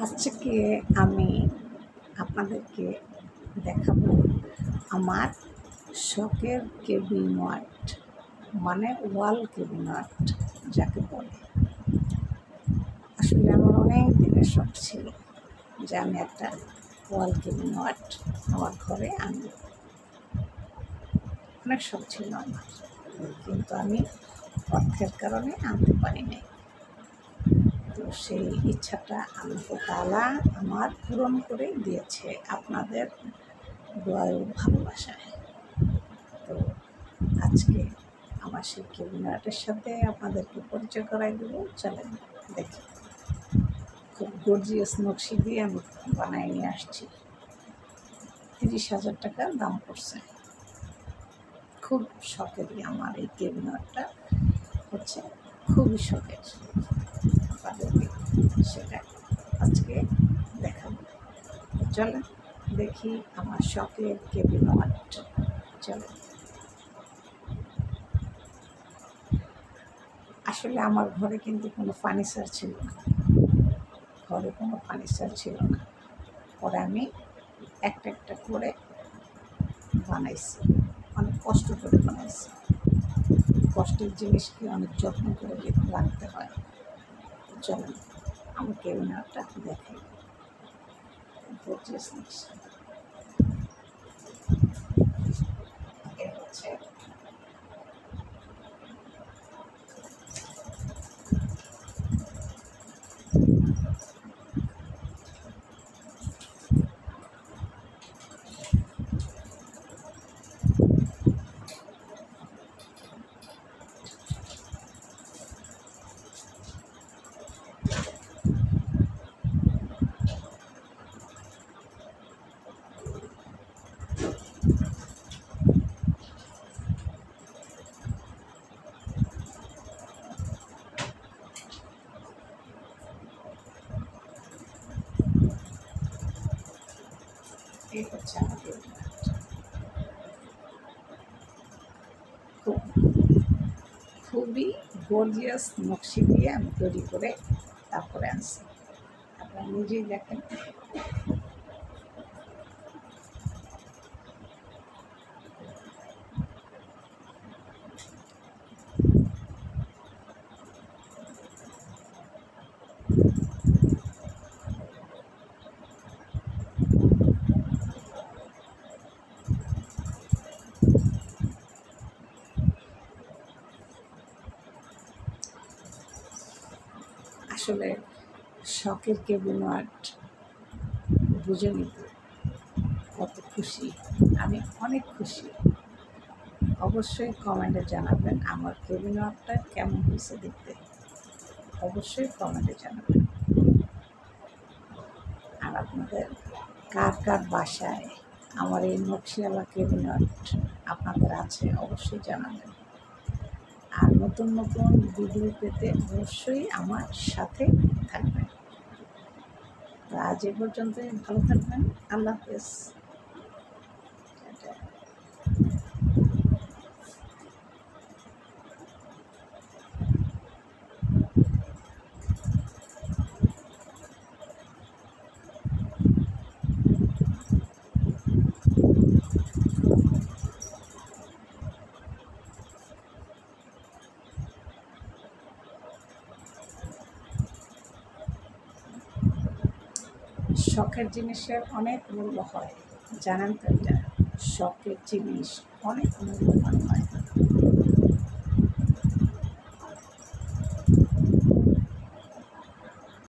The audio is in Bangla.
আজকে আমি আপনাদেরকে দেখাবো আমার শখের ক্যাবিনেট, মানে ওয়াল ক্যাবিনেট যাকে বলে। আসলে আমার অনেক দিনের শখ ছিল যে আমি একটা ওয়াল ক্যাবিনেট আমার ঘরে আনব। অনেক শখ ছিল আমার, কিন্তু আমি অর্থের কারণে আনতে পারি নাই। তো সেই ইচ্ছাটা আল্লাহ তাআলা আমার পূরণ করে দিয়েছে আপনাদের দোয়া ও ভালোবাসায়। তো আজকে আমার সেই ক্যাবিনেটের সাথে আপনাদেরকে পরিচয় করাই দেব। চলেন দেখি। খুব গর্জিয়াস নকশি দিয়ে আমি বানাই নিয়ে আসছি। 30,000 টাকা দাম পড়ছে। খুব শখেরই আমার এই ক্যাবিনেটটা হচ্ছে, খুবই শখের। আপনাদেরকে সেটা আজকে দেখাবো। চলেন দেখি আমার শখের ক্যাবিনেট। চলেন। আসলে আমার ঘরে কিন্তু কোনো ফার্নিচার ছিল না, পরে আমি একটা একটা করে বানাইছি, অনেক কষ্ট করে বানাইছি। কষ্টের জিনিসকে অনেক যত্ন করে রাখতে হয়। চলেন আমি ক্যাবিনেটটা দেখাই। হচ্ছে এই হচ্ছে আমাদের খুবই গর্জিয়াস নকশি দিয়ে আমি তৈরি করে তারপরে আনছি। আপনারা নিজেই দেখেন। আসলে শখের ক্যাবিনেট বুঝে নিত কত খুশি, আমি অনেক খুশি। অবশ্যই কমেন্টে জানাবেন আমার ক্যাবিনেটটা কেমন হয়েছে দেখতে, অবশ্যই কমেন্টে জানাবেন। আর আপনাদের কার কার বাসায় আমার এই নকশিওয়ালা ক্যাবিনেট আপনাদের আছে অবশ্যই জানাবেন। আর নতুন নতুন ভিডিও পেতে অবশ্যই আমার সাথে থাকবেন। তো আজ এ পর্যন্তই, ভালো থাকবেন। আল্লাহ হাফেজ। শখের জিনিসের অনেক মূল্য হয়, জানেন তো? এটা শখের জিনিস অনেক মূল্যবান হয়।